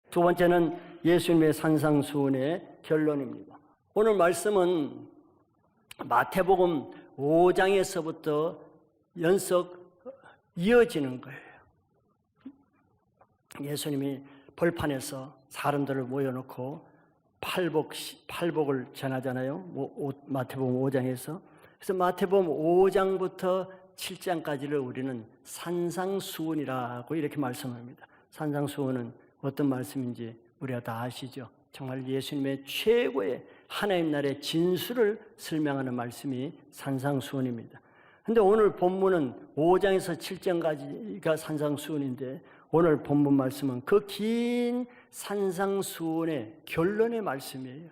두 번째는 예수님의 산상수훈의 결론입니다. 오늘 말씀은 마태복음 5장에서부터 연속 이어지는 거예요. 예수님이 벌판에서 사람들을 모여놓고 팔복을 전하잖아요. 마태복음 5장에서. 그래서 마태복음 5장부터 7장까지를 우리는 산상수훈이라고 이렇게 말씀합니다. 산상수훈은 어떤 말씀인지 우리가 다 아시죠? 정말 예수님의 최고의 하나님 나라의 진수를 설명하는 말씀이 산상수훈입니다. 근데 오늘 본문은 5장에서 7장까지가 산상수훈인데 오늘 본문 말씀은 그 긴 산상수훈의 결론의 말씀이에요.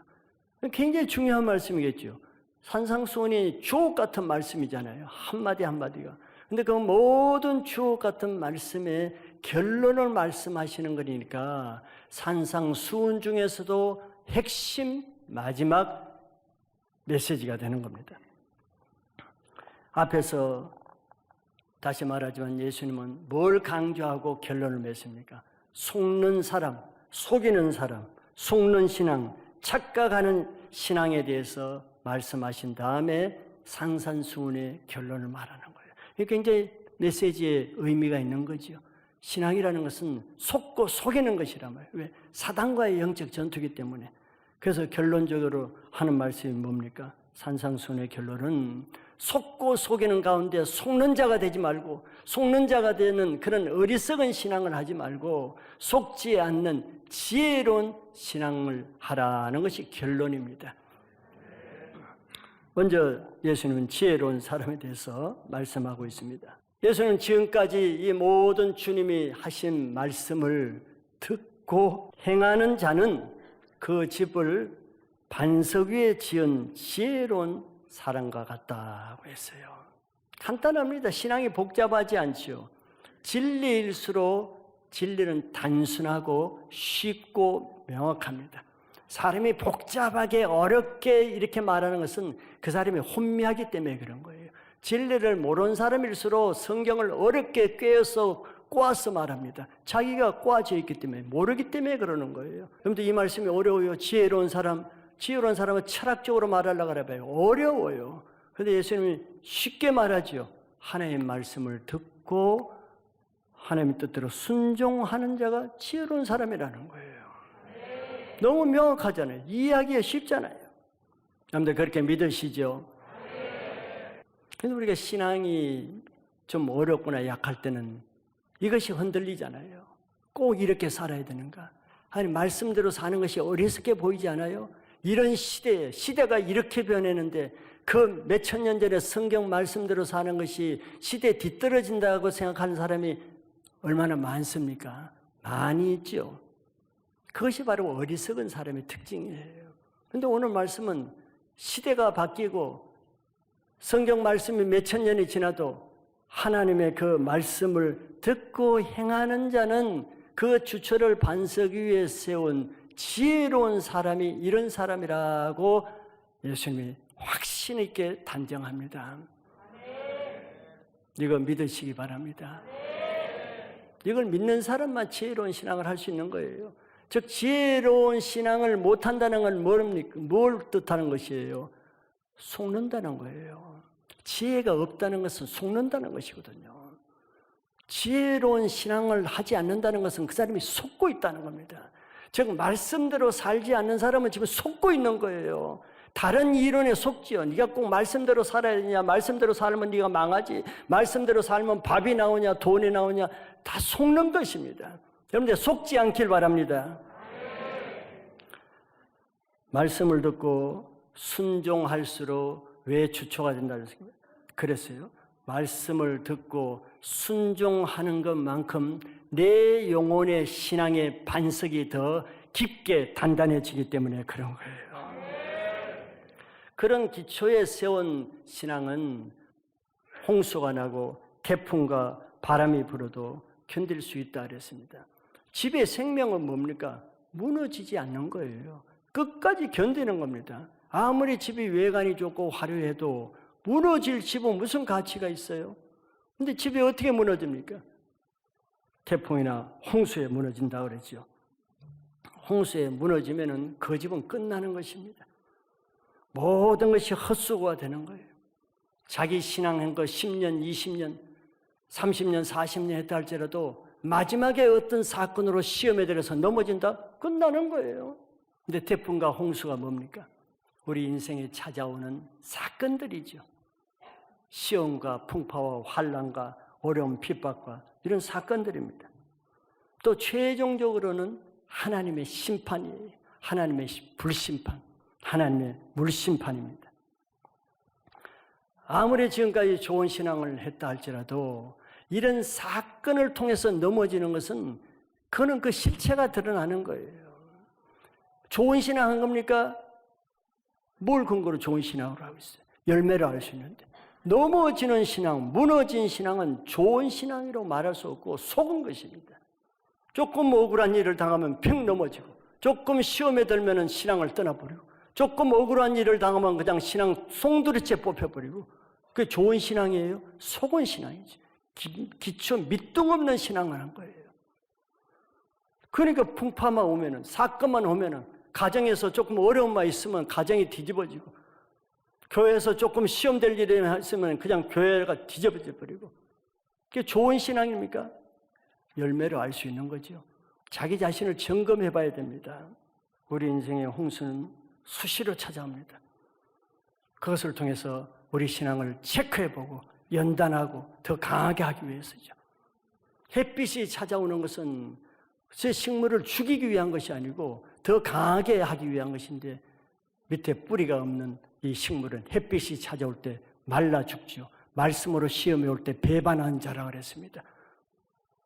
굉장히 중요한 말씀이겠죠. 산상수훈이 주옥 같은 말씀이잖아요. 한마디 한마디가. 근데 그 모든 주옥 같은 말씀의 결론을 말씀하시는 거니까 산상수훈 중에서도 핵심 마지막 메시지가 되는 겁니다. 앞에서 다시 말하지만 예수님은 뭘 강조하고 결론을 맺습니까? 속는 사람, 속이는 사람, 속는 신앙, 착각하는 신앙에 대해서 말씀하신 다음에 산상수훈의 결론을 말하는 거예요. 이게 굉장히 메시지의 의미가 있는 거죠. 신앙이라는 것은 속고 속이는 것이란 말이에요. 왜? 사단과의 영적 전투이기 때문에. 그래서 결론적으로 하는 말씀이 뭡니까? 산상수훈의 결론은 속고 속이는 가운데 속는 자가 되지 말고 속는 자가 되는 그런 어리석은 신앙을 하지 말고 속지 않는 지혜로운 신앙을 하라는 것이 결론입니다. 먼저 예수님은 지혜로운 사람에 대해서 말씀하고 있습니다. 예수님은 지금까지 이 모든 주님이 하신 말씀을 듣고 행하는 자는 그 집을 반석 위에 지은 지혜로운 사람과 같다고 했어요. 간단합니다. 신앙이 복잡하지 않죠. 진리일수록 진리는 단순하고 쉽고 명확합니다. 사람이 복잡하게 어렵게 이렇게 말하는 것은 그 사람이 혼미하기 때문에 그런 거예요. 진리를 모르는 사람일수록 성경을 어렵게 꿰어서 꼬아서 말합니다. 자기가 꼬아져 있기 때문에 모르기 때문에 그러는 거예요. 여러분들 이 말씀이 어려워요. 지혜로운 사람은 철학적으로 말하려고 그래봐요. 어려워요. 그런데 예수님이 쉽게 말하죠. 하나님의 말씀을 듣고 하나님의 뜻대로 순종하는 자가 지혜로운 사람이라는 거예요. 너무 명확하잖아요. 이해하기가 쉽잖아요. 여러분들 그렇게 믿으시죠? 그래서 우리가 신앙이 좀 어렵거나 약할 때는 이것이 흔들리잖아요. 꼭 이렇게 살아야 되는가? 아니 말씀대로 사는 것이 어리석게 보이지 않아요? 이런 시대가 이렇게 변했는데 그 몇천 년 전에 성경 말씀대로 사는 것이 시대에 뒤떨어진다고 생각하는 사람이 얼마나 많습니까? 많이 있죠. 그것이 바로 어리석은 사람의 특징이에요. 그런데 오늘 말씀은 시대가 바뀌고 성경 말씀이 몇천 년이 지나도 하나님의 그 말씀을 듣고 행하는 자는 그 주처를 반석 위에 세운 지혜로운 사람이 이런 사람이라고 예수님이 확신 있게 단정합니다. 이거 믿으시기 바랍니다. 이걸 믿는 사람만 지혜로운 신앙을 할 수 있는 거예요. 즉 지혜로운 신앙을 못한다는 건 뭡니까? 뭘 뜻하는 것이에요? 속는다는 거예요. 지혜가 없다는 것은 속는다는 것이거든요. 지혜로운 신앙을 하지 않는다는 것은 그 사람이 속고 있다는 겁니다. 즉 말씀대로 살지 않는 사람은 지금 속고 있는 거예요. 다른 이론에 속지요. 네가 꼭 말씀대로 살아야 되냐, 말씀대로 살면 네가 망하지, 말씀대로 살면 밥이 나오냐, 돈이 나오냐, 다 속는 것입니다. 여러분들 속지 않길 바랍니다. 말씀을 듣고 순종할수록 왜 주초가 된다는 것입니다. 그랬어요. 말씀을 듣고 순종하는 것만큼 내 영혼의 신앙의 반석이 더 깊게 단단해지기 때문에 그런 거예요. 그런 기초에 세운 신앙은 홍수가 나고 태풍과 바람이 불어도 견딜 수 있다 그랬습니다. 집의 생명은 뭡니까? 무너지지 않는 거예요. 끝까지 견디는 겁니다. 아무리 집이 외관이 좋고 화려해도 무너질 집은 무슨 가치가 있어요? 근데 집이 어떻게 무너집니까? 태풍이나 홍수에 무너진다 그랬죠. 홍수에 무너지면은 그 집은 끝나는 것입니다. 모든 것이 헛수고가 되는 거예요. 자기 신앙한 거 10년, 20년, 30년, 40년 했다 할지라도 마지막에 어떤 사건으로 시험에 들어서 넘어진다? 끝나는 거예요. 근데 태풍과 홍수가 뭡니까? 우리 인생에 찾아오는 사건들이죠. 시험과 풍파와 환난과 어려움, 핍박과 이런 사건들입니다. 또 최종적으로는 하나님의 심판이에요. 하나님의 불심판, 하나님의 물심판입니다. 아무리 지금까지 좋은 신앙을 했다 할지라도 이런 사건을 통해서 넘어지는 것은 그는 그 실체가 드러나는 거예요. 좋은 신앙 한 겁니까? 뭘 근거로 좋은 신앙을 하고 있어요? 열매를 알 수 있는데. 넘어지는 신앙, 무너진 신앙은 좋은 신앙이라고 말할 수 없고 속은 것입니다. 조금 억울한 일을 당하면 평 넘어지고, 조금 시험에 들면 신앙을 떠나버리고, 조금 억울한 일을 당하면 그냥 신앙 송두리째 뽑혀버리고, 그게 좋은 신앙이에요? 속은 신앙이죠. 기초 밑둥 없는 신앙을 한 거예요. 그러니까 풍파만 오면은, 사건만 오면은, 가정에서 조금 어려움만 있으면 가정이 뒤집어지고, 교회에서 조금 시험될 일이 있으면 그냥 교회가 뒤집어져 버리고, 그게 좋은 신앙입니까? 열매를 알 수 있는 거죠. 자기 자신을 점검해 봐야 됩니다. 우리 인생의 홍수는 수시로 찾아옵니다. 그것을 통해서 우리 신앙을 체크해 보고 연단하고 더 강하게 하기 위해서죠. 햇빛이 찾아오는 것은 제 식물을 죽이기 위한 것이 아니고 더 강하게 하기 위한 것인데, 밑에 뿌리가 없는 이 식물은 햇빛이 찾아올 때 말라 죽죠. 말씀으로 시험이 올 때 배반한 자라 그랬습니다.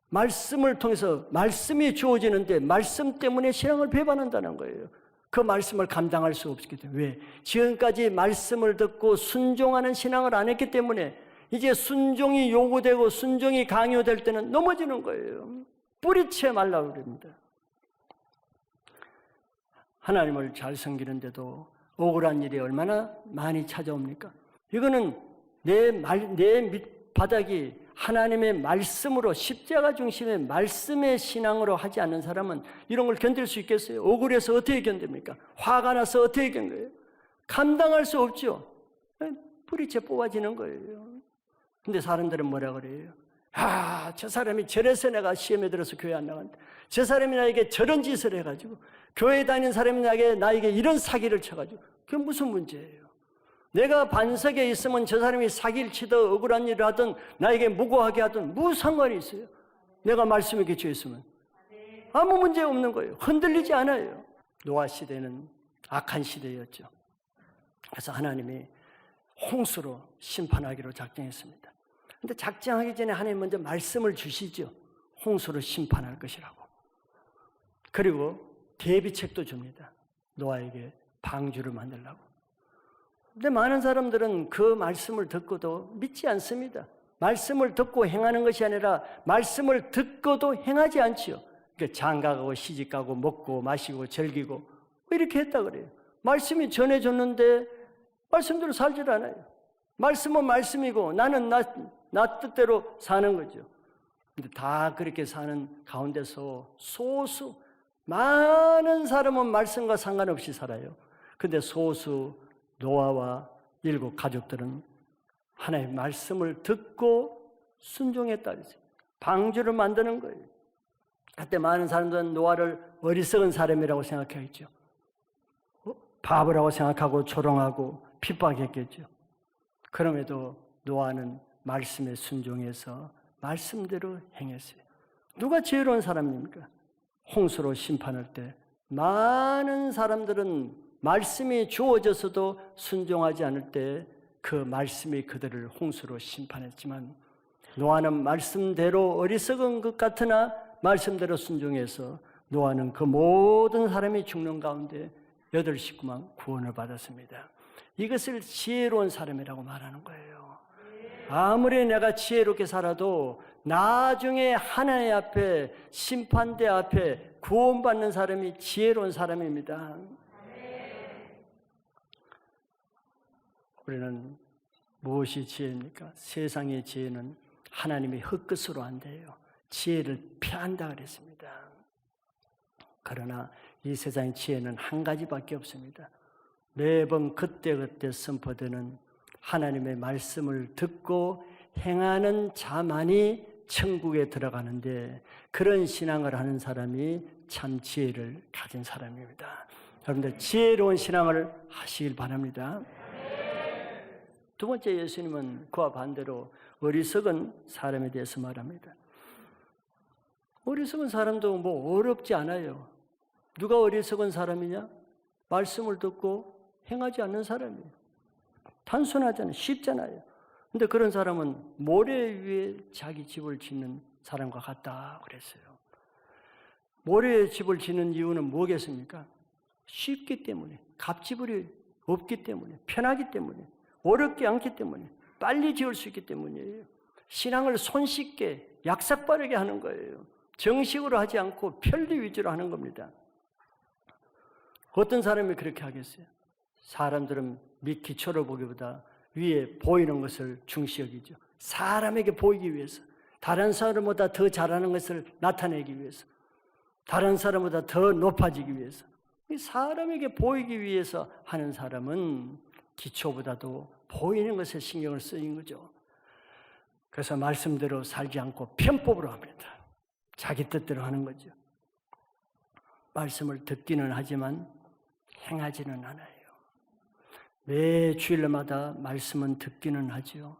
말씀을 통해서 말씀이 주어지는데 말씀 때문에 신앙을 배반한다는 거예요. 그 말씀을 감당할 수 없기 때문에. 왜? 지금까지 말씀을 듣고 순종하는 신앙을 안 했기 때문에 이제 순종이 요구되고 순종이 강요될 때는 넘어지는 거예요. 뿌리채 말라 그럽니다. 하나님을 잘 섬기는데도 억울한 일이 얼마나 많이 찾아옵니까? 이거는 내 밑바닥이 하나님의 말씀으로, 십자가 중심의 말씀의 신앙으로 하지 않는 사람은 이런 걸 견딜 수 있겠어요? 억울해서 어떻게 견딥니까? 화가 나서 어떻게 견뎌요? 감당할 수 없죠. 뿌리채 뽑아지는 거예요. 근데 사람들은 뭐라 그래요? 저 사람이 저래서 내가 시험에 들어서 교회 안 나간다. 저 사람이 나에게 저런 짓을 해가지고, 교회 다니는 사람이 나에게 이런 사기를 쳐가지고, 그게 무슨 문제예요? 내가 반석에 있으면 저 사람이 사기를 치든 억울한 일을 하든 나에게 무고하게 하든 무슨 상관이 있어요? 내가 말씀에 기초해 있으면 아무 문제 없는 거예요. 흔들리지 않아요. 노아 시대는 악한 시대였죠. 그래서 하나님이 홍수로 심판하기로 작정했습니다. 근데 작정하기 전에 하나님 먼저 말씀을 주시죠. 홍수로 심판할 것이라고. 그리고 대비책도 줍니다. 노아에게 방주를 만들라고. 근데 많은 사람들은 그 말씀을 듣고도 믿지 않습니다. 말씀을 듣고 행하는 것이 아니라 말씀을 듣고도 행하지 않지요. 그러니까 장가가고 시집가고 먹고 마시고 즐기고 이렇게 했다 그래요. 말씀이 전해졌는데 말씀대로 살질 않아요. 말씀은 말씀이고 나는 나 뜻대로 사는 거죠. 근데 다 그렇게 사는 가운데서 소수, 많은 사람은 말씀과 상관없이 살아요. 근데 소수 노아와 7 가족들은 하나님의 말씀을 듣고 순종했다 그랬어요. 방주를 만드는 거예요. 그때 많은 사람들은 노아를 어리석은 사람이라고 생각했죠. 바보라고 생각하고 조롱하고 핍박했겠죠. 그럼에도 노아는 말씀에 순종해서 말씀대로 행했어요. 누가 지혜로운 사람입니까? 홍수로 심판할 때 많은 사람들은 말씀이 주어져서도 순종하지 않을 때 그 말씀이 그들을 홍수로 심판했지만, 노아는 말씀대로 어리석은 것 같으나 말씀대로 순종해서 노아는 그 모든 사람이 죽는 가운데 8 식구만 구원을 받았습니다. 이것을 지혜로운 사람이라고 말하는 거예요. 아무리 내가 지혜롭게 살아도 나중에 하나님 앞에, 심판대 앞에 구원받는 사람이 지혜로운 사람입니다. 우리는 무엇이 지혜입니까? 세상의 지혜는 하나님의 흙끝으로 안 돼요. 지혜를 피한다 그랬습니다. 그러나 이 세상의 지혜는 한 가지밖에 없습니다. 매번 그때그때 선포되는 하나님의 말씀을 듣고 행하는 자만이 천국에 들어가는데, 그런 신앙을 하는 사람이 참 지혜를 가진 사람입니다. 여러분들 지혜로운 신앙을 하시길 바랍니다. 두 번째, 예수님은 그와 반대로 어리석은 사람에 대해서 말합니다. 어리석은 사람도 뭐 어렵지 않아요. 누가 어리석은 사람이냐? 말씀을 듣고 행하지 않는 사람이에요. 단순하잖아요. 쉽잖아요. 근데 그런 사람은 모래 위에 자기 집을 짓는 사람과 같다 그랬어요. 모래에 집을 짓는 이유는 뭐겠습니까? 쉽기 때문에, 갑지불이 없기 때문에, 편하기 때문에, 어렵지 않기 때문에, 빨리 지을 수 있기 때문이에요. 신앙을 손쉽게 약삭빠르게 하는 거예요. 정식으로 하지 않고 편리 위주로 하는 겁니다. 어떤 사람이 그렇게 하겠어요? 사람들은 밑 기초를 보기보다 위에 보이는 것을 중시 여기죠. 사람에게 보이기 위해서, 다른 사람보다 더 잘하는 것을 나타내기 위해서, 다른 사람보다 더 높아지기 위해서, 사람에게 보이기 위해서 하는 사람은 기초보다도 보이는 것에 신경을 쓰인 거죠. 그래서 말씀대로 살지 않고 편법으로 합니다. 자기 뜻대로 하는 거죠. 말씀을 듣기는 하지만 행하지는 않아요. 매 주일마다 말씀은 듣기는 하죠.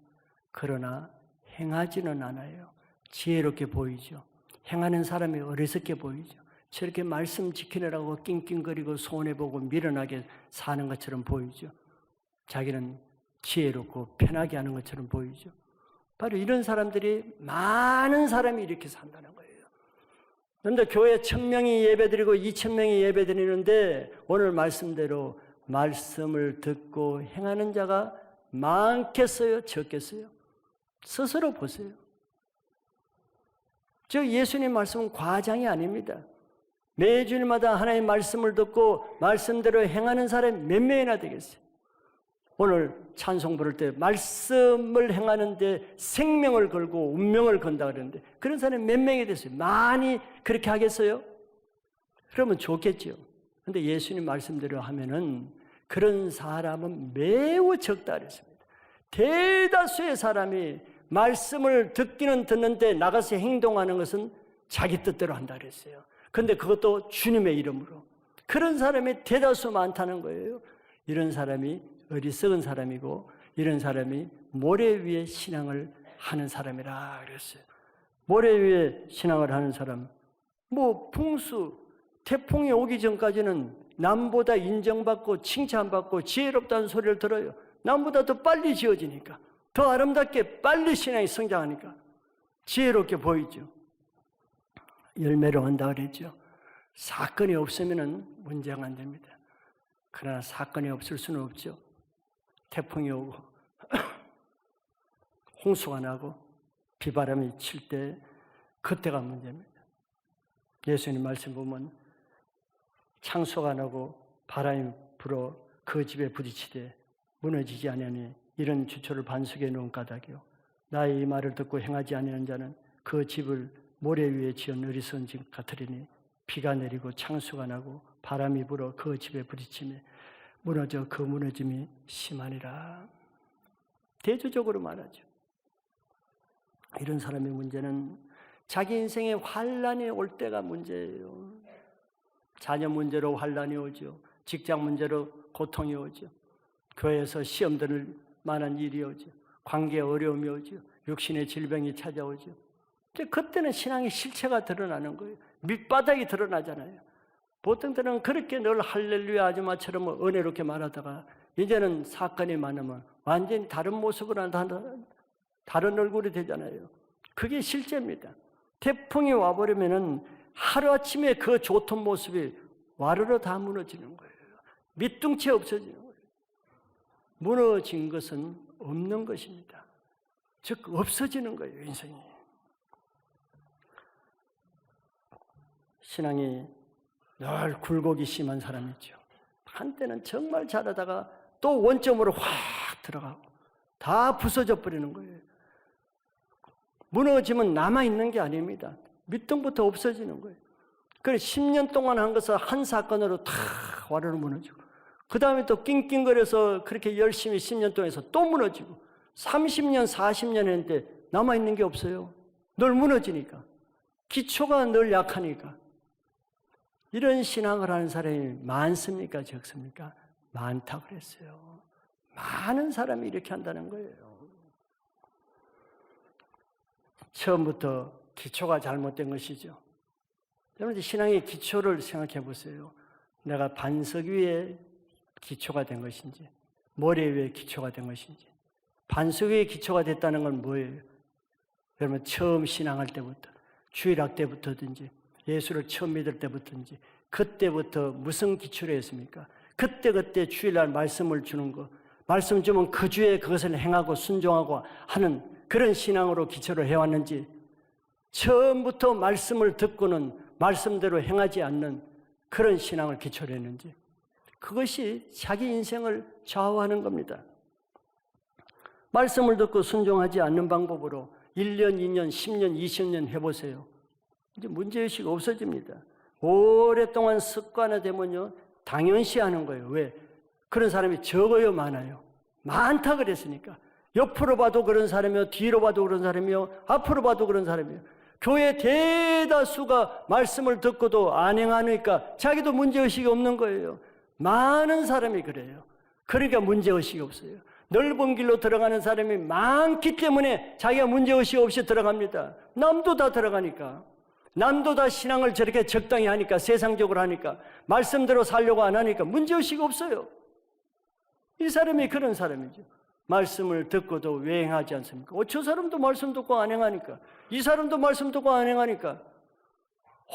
그러나 행하지는 않아요. 지혜롭게 보이죠. 행하는 사람이 어리석게 보이죠. 저렇게 말씀 지키느라고 낑낑거리고 손해보고 미련하게 사는 것처럼 보이죠. 자기는 지혜롭고 편하게 하는 것처럼 보이죠. 바로 이런 사람들이, 많은 사람이 이렇게 산다는 거예요. 그런데 교회 1,000명이 예배드리고 2,000명이 예배드리는데 오늘 말씀대로 말씀을 듣고 행하는 자가 많겠어요? 적겠어요? 스스로 보세요. 즉 예수님 말씀은 과장이 아닙니다. 매주일마다 하나님의 말씀을 듣고 말씀대로 행하는 사람이 몇 명이나 되겠어요? 오늘 찬송 부를 때 말씀을 행하는데 생명을 걸고 운명을 건다 그러는데 그런 사람이 몇 명이 됐어요? 많이 그렇게 하겠어요? 그러면 좋겠죠. 그런데 예수님 말씀대로 하면은 그런 사람은 매우 적다 그랬습니다. 대다수의 사람이 말씀을 듣기는 듣는데 나가서 행동하는 것은 자기 뜻대로 한다 그랬어요. 그런데 그것도 주님의 이름으로. 그런 사람이 대다수 많다는 거예요. 이런 사람이 어리석은 사람이고, 이런 사람이 모래 위에 신앙을 하는 사람이라 그랬어요. 모래 위에 신앙을 하는 사람, 뭐 풍수, 태풍이 오기 전까지는 남보다 인정받고 칭찬받고 지혜롭다는 소리를 들어요. 남보다 더 빨리 지어지니까, 더 아름답게 빨리 신앙이 성장하니까 지혜롭게 보이죠. 열매로 한다 그랬죠. 사건이 없으면 문제가 안 됩니다. 그러나 사건이 없을 수는 없죠. 태풍이 오고 홍수가 나고 비바람이 칠 때 그때가 문제입니다. 예수님 말씀 보면 창수가 나고 바람이 불어 그 집에 부딪히되 무너지지 아니하니 이런 주초를 반석에 놓은 까닭이요 나의 이 말을 듣고 행하지 아니하는 자는 그 집을 모래 위에 지은 어리석은 집 같으리니 비가 내리고 창수가 나고 바람이 불어 그 집에 부딪히며 무너져 그 무너짐이 심하니라. 대조적으로 말하죠. 이런 사람의 문제는 자기 인생에 환란이 올 때가 문제예요. 자녀 문제로 환란이 오죠. 직장 문제로 고통이 오죠. 교회에서 시험 들을 만한 일이 오죠. 관계에 어려움이 오죠. 육신의 질병이 찾아오죠. 그때는 신앙의 실체가 드러나는 거예요. 밑바닥이 드러나잖아요. 보통 때는 그렇게 늘 할렐루야 아줌마처럼 은혜롭게 말하다가 이제는 사건이 많으면 완전히 다른 모습으로 다른 얼굴이 되잖아요. 그게 실제입니다. 태풍이 와버리면은 하루아침에 그 좋던 모습이 와르르 다 무너지는 거예요. 밑둥치 없어지는 거예요. 무너진 것은 없는 것입니다. 즉 없어지는 거예요, 인생이. 신앙이 늘 굴곡이 심한 사람이죠. 한때는 정말 잘하다가 또 원점으로 확 들어가고 다 부서져 버리는 거예요. 무너지면 남아있는 게 아닙니다. 밑둥부터 없어지는 거예요. 그래 10년 동안 한 것을 한 사건으로 다 와르르 무너지고, 그 다음에 또 낑낑거려서 그렇게 열심히 10년 동안 해서 또 무너지고, 30년 40년 했는데 남아있는 게 없어요. 늘 무너지니까, 기초가 늘 약하니까. 이런 신앙을 하는 사람이 많습니까? 적습니까? 많다고 그랬어요. 많은 사람이 이렇게 한다는 거예요. 처음부터 기초가 잘못된 것이죠. 여러분들 신앙의 기초를 생각해 보세요. 내가 반석 위에 기초가 된 것인지, 모래 위에 기초가 된 것인지. 반석 위에 기초가 됐다는 건 뭐예요? 여러분 처음 신앙할 때부터, 주일학 때부터든지 예수를 처음 믿을 때부터든지 그때부터 무슨 기초로 했습니까? 그때 주일날 말씀을 주는 거, 말씀 주면 그 주에 그것을 행하고 순종하고 하는 그런 신앙으로 기초를 해왔는지, 처음부터 말씀을 듣고는 말씀대로 행하지 않는 그런 신앙을 기초로 했는지, 그것이 자기 인생을 좌우하는 겁니다. 말씀을 듣고 순종하지 않는 방법으로 1년, 2년, 10년, 20년 해보세요. 이제 문제의식이 없어집니다. 오랫동안 습관화되면요, 당연시 하는 거예요. 왜? 그런 사람이 적어요, 많아요? 많다 그랬으니까. 옆으로 봐도 그런 사람이요, 뒤로 봐도 그런 사람이요, 앞으로 봐도 그런 사람이요. 교회 대다수가 말씀을 듣고도 안 행하니까 자기도 문제의식이 없는 거예요. 많은 사람이 그래요. 그러니까 문제의식이 없어요. 넓은 길로 들어가는 사람이 많기 때문에 자기가 문제의식 없이 들어갑니다. 남도 다 들어가니까. 남도 다 신앙을 저렇게 적당히 하니까, 세상적으로 하니까, 말씀대로 살려고 안 하니까 문제의식이 없어요. 이 사람이 그런 사람이죠. 말씀을 듣고도 왜 행하지 않습니까? 저 사람도 말씀 듣고 안 행하니까, 이 사람도 말씀 듣고 안 행하니까.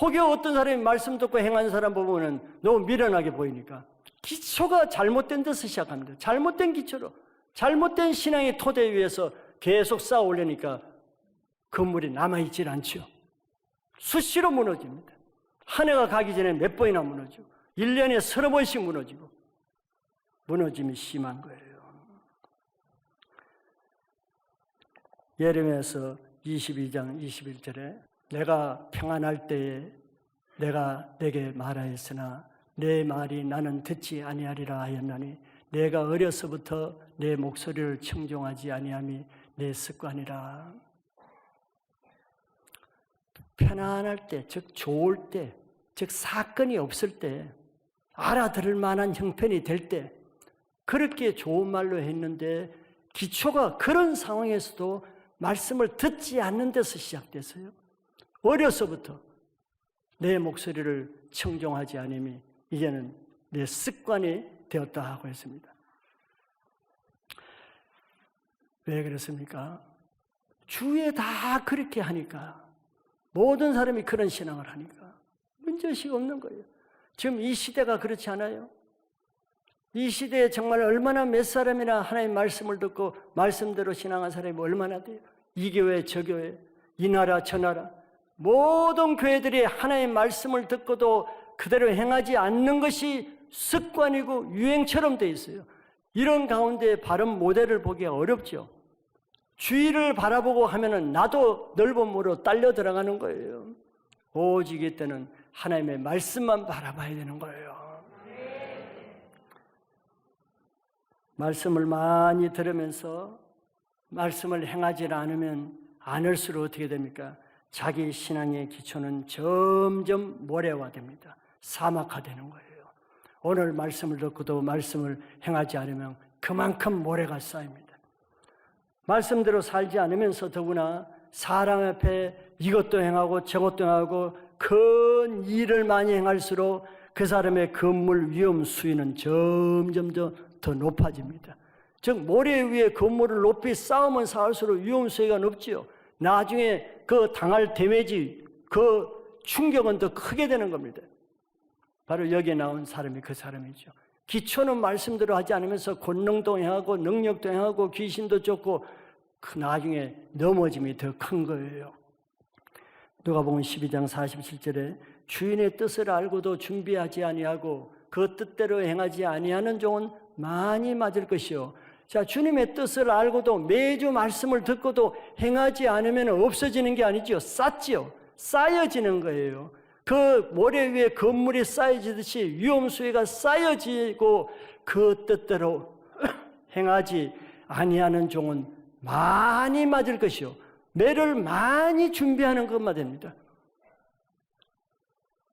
혹여 어떤 사람이 말씀 듣고 행하는 사람 보면은 너무 미련하게 보이니까 기초가 잘못된 데서 시작합니다. 잘못된 기초로, 잘못된 신앙의 토대 위에서 계속 쌓아 올리니까 건물이 남아있질 않죠. 수시로 무너집니다. 한 해가 가기 전에 몇 번이나 무너지고, 1년에 서너 번씩 무너지고, 무너짐이 심한 거예요. 예레미야서 22장 21절에 내가 평안할 때에 내가 내게 말하였으나 내 말이 나는 듣지 아니하리라 하였나니 내가 어려서부터 내 목소리를 청종하지 아니함이 내 습관이라. 편안할 때, 즉 좋을 때, 즉 사건이 없을 때, 알아들을 만한 형편이 될 때 그렇게 좋은 말로 했는데, 기초가 그런 상황에서도 말씀을 듣지 않는 데서 시작됐어요. 어려서부터 내 목소리를 청종하지 않음이 이제는 내 습관이 되었다 하고 했습니다. 왜 그렇습니까? 주위에 다 그렇게 하니까, 모든 사람이 그런 신앙을 하니까 문제의식이 없는 거예요. 지금 이 시대가 그렇지 않아요? 이 시대에 정말 얼마나 몇 사람이나 하나님 말씀을 듣고 말씀대로 신앙한 사람이 얼마나 돼요? 이 교회 저 교회, 이 나라 저 나라, 모든 교회들이 하나님 말씀을 듣고도 그대로 행하지 않는 것이 습관이고 유행처럼 돼 있어요. 이런 가운데 바른 모델을 보기가 어렵죠. 주위를 바라보고 하면은 나도 넓은 물로 딸려 들어가는 거예요. 오직 이때는 하나님의 말씀만 바라봐야 되는 거예요. 말씀을 많이 들으면서 말씀을 행하지 않으면 않을수록 어떻게 됩니까? 자기 신앙의 기초는 점점 모래화됩니다. 사막화되는 거예요. 오늘 말씀을 듣고도 말씀을 행하지 않으면 그만큼 모래가 쌓입니다. 말씀대로 살지 않으면서 더구나 사람 앞에 이것도 행하고 저것도 행하고 큰 일을 많이 행할수록 그 사람의 건물 위험 수위는 점점 더 높아집니다. 즉 모래 위에 건물을 높이 쌓으면 쌓을수록 위험 수위가 높지요. 나중에 그 당할 데미지, 그 충격은 더 크게 되는 겁니다. 바로 여기에 나온 사람이 그 사람이죠. 기초는 말씀대로 하지 않으면서 권능도 행하고 능력도 행하고 귀신도 쫓고 그 나중에 넘어짐이 더 큰 거예요. 누가복음 12장 47절에 주인의 뜻을 알고도 준비하지 아니하고 그 뜻대로 행하지 아니하는 종은 많이 맞을 것이요. 자, 주님의 뜻을 알고도 매주 말씀을 듣고도 행하지 않으면 없어지는 게 아니지요. 쌓지요. 쌓여지는 거예요. 그 모래 위에 건물이 쌓여지듯이 위험수위가 쌓여지고 그 뜻대로 행하지 아니하는 종은 많이 맞을 것이요 매를 많이 준비하는 것만 됩니다.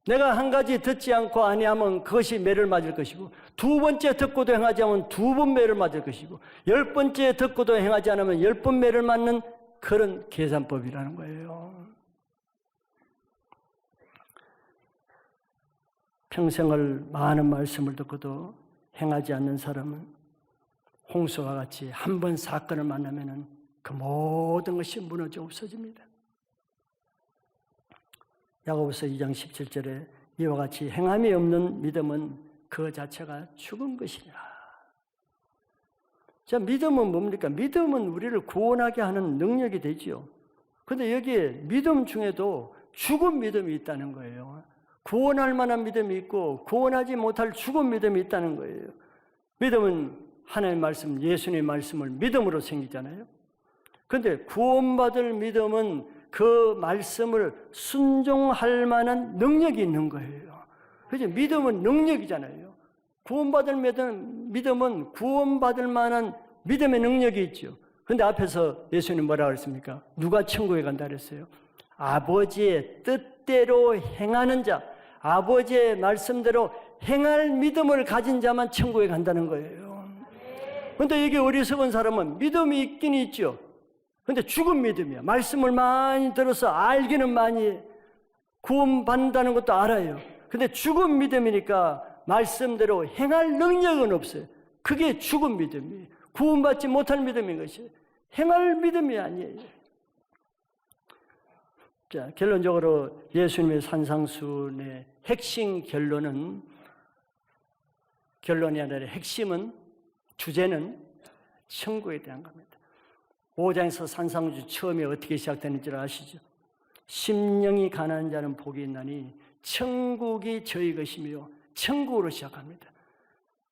내가 한 가지 듣지 않고 아니하면 그것이 매를 맞을 것이고, 두 번째 듣고도 행하지 않으면 두 번 매를 맞을 것이고, 10번째 듣고도 행하지 않으면 10번 매를 맞는 그런 계산법이라는 거예요. 평생을 많은 말씀을 듣고도 행하지 않는 사람은 홍수와 같이 한 번 사건을 만나면 그 모든 것이 무너져 없어집니다. 야고보서 2장 17절에 이와 같이 행함이 없는 믿음은 그 자체가 죽은 것이냐. 자, 믿음은 뭡니까? 믿음은 우리를 구원하게 하는 능력이 되지요. 그런데 여기에 믿음 중에도 죽은 믿음이 있다는 거예요. 구원할 만한 믿음이 있고 구원하지 못할 죽은 믿음이 있다는 거예요. 믿음은 하나님의 말씀, 예수님의 말씀을 믿음으로 생기잖아요. 그런데 구원받을 믿음은 그 말씀을 순종할 만한 능력이 있는 거예요. 그죠? 믿음은 능력이잖아요. 구원받을 믿음은 구원받을 만한 믿음의 능력이 있죠. 그런데 앞에서 예수님 뭐라고 했습니까? 누가 천국에 간다 그랬어요? 아버지의 뜻대로 행하는 자, 아버지의 말씀대로 행할 믿음을 가진 자만 천국에 간다는 거예요. 그런데 여기 어리석은 사람은 믿음이 있긴 있죠. 근데 죽은 믿음이야. 말씀을 많이 들어서 알기는 많이 구원받는다는 것도 알아요. 근데 죽은 믿음이니까 말씀대로 행할 능력은 없어요. 그게 죽은 믿음이에요. 구원받지 못할 믿음인 것이에요. 행할 믿음이 아니에요. 자, 결론적으로 예수님의 산상수훈의 핵심 결론이 아니라 핵심은, 주제는 천국에 대한 겁니다. 5장에서 산상수 처음에 어떻게 시작되는지 아시죠? 심령이 가난한 자는 복이 있나니 천국이 저희 것이며, 천국으로 시작합니다.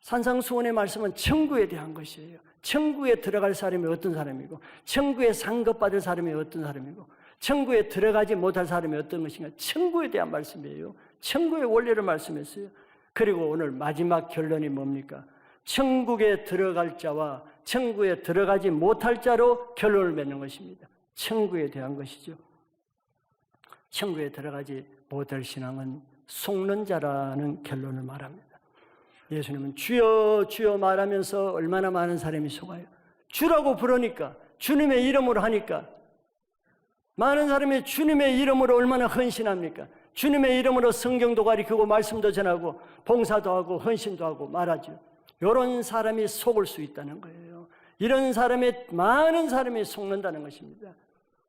산상수훈의 말씀은 천국에 대한 것이에요. 천국에 들어갈 사람이 어떤 사람이고, 천국에 상급받을 사람이 어떤 사람이고, 천국에 들어가지 못할 사람이 어떤 것인가, 천국에 대한 말씀이에요. 천국의 원리를 말씀했어요. 그리고 오늘 마지막 결론이 뭡니까? 천국에 들어갈 자와 천국에 들어가지 못할 자로 결론을 맺는 것입니다. 천국에 대한 것이죠. 천국에 들어가지 못할 신앙은 속는 자라는 결론을 말합니다. 예수님은 주여 주여 말하면서 얼마나 많은 사람이 속아요. 주라고 부르니까, 주님의 이름으로 하니까 많은 사람이 주님의 이름으로 얼마나 헌신합니까? 주님의 이름으로 성경도 가르치고 말씀도 전하고 봉사도 하고 헌신도 하고 말하죠. 이런 사람이 속을 수 있다는 거예요. 이런 사람이, 많은 사람이 속는다는 것입니다.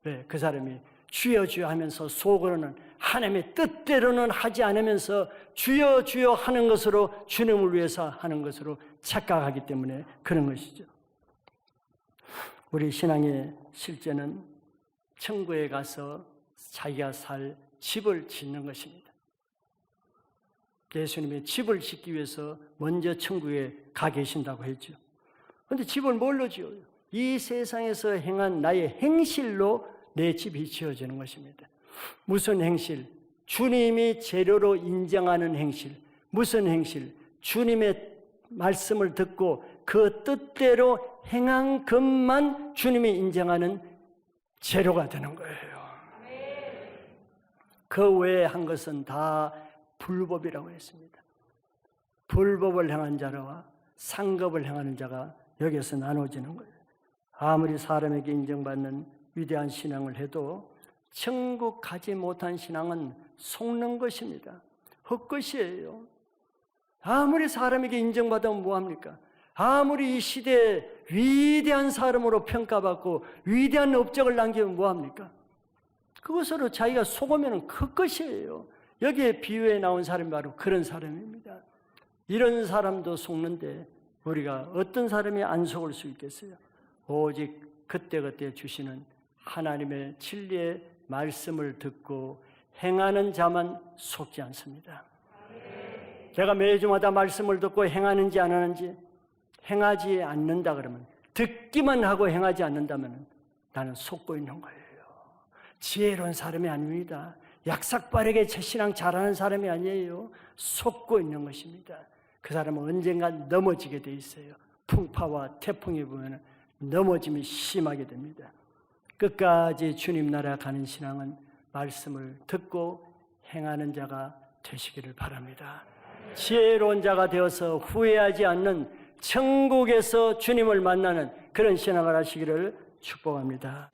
왜? 그 사람이 주여 주여 하면서 속으로는 하나님의 뜻대로는 하지 않으면서 주여 주여 하는 것으로, 주님을 위해서 하는 것으로 착각하기 때문에 그런 것이죠. 우리 신앙의 실제는 천국에 가서 자기가 살 집을 짓는 것입니다. 예수님이 집을 짓기 위해서 먼저 천국에 가 계신다고 했죠. 그런데 집을 뭘로 지어요? 이 세상에서 행한 나의 행실로 내 집이 지어지는 것입니다. 무슨 행실? 주님이 재료로 인정하는 행실. 무슨 행실? 주님의 말씀을 듣고 그 뜻대로 행한 것만 주님이 인정하는 재료가 되는 거예요. 그 외에 한 것은 다 불법이라고 했습니다. 불법을 행한 자와 상급을 행하는 자가 여기에서 나눠지는 거예요. 아무리 사람에게 인정받는 위대한 신앙을 해도 천국 가지 못한 신앙은 속는 것입니다. 헛것이에요. 아무리 사람에게 인정받으면 뭐합니까? 아무리 이 시대에 위대한 사람으로 평가받고 위대한 업적을 남기면 뭐합니까? 그것으로 자기가 속으면 헛것이에요. 여기에 비유에 나온 사람이 바로 그런 사람입니다. 이런 사람도 속는데 우리가 어떤 사람이 안 속을 수 있겠어요? 오직 그때그때 주시는 하나님의 진리의 말씀을 듣고 행하는 자만 속지 않습니다. 제가 매주마다 말씀을 듣고 행하는지 안 하는지, 행하지 않는다 그러면, 듣기만 하고 행하지 않는다면 나는 속고 있는 거예요. 지혜로운 사람이 아닙니다. 약삭빠르게 제 신앙 잘하는 사람이 아니에요. 속고 있는 것입니다. 그 사람은 언젠가 넘어지게 돼 있어요. 풍파와 태풍이 보면 넘어짐이 심하게 됩니다. 끝까지 주님 나라 가는 신앙은 말씀을 듣고 행하는 자가 되시기를 바랍니다. 지혜로운 자가 되어서 후회하지 않는 천국에서 주님을 만나는 그런 신앙을 하시기를 축복합니다.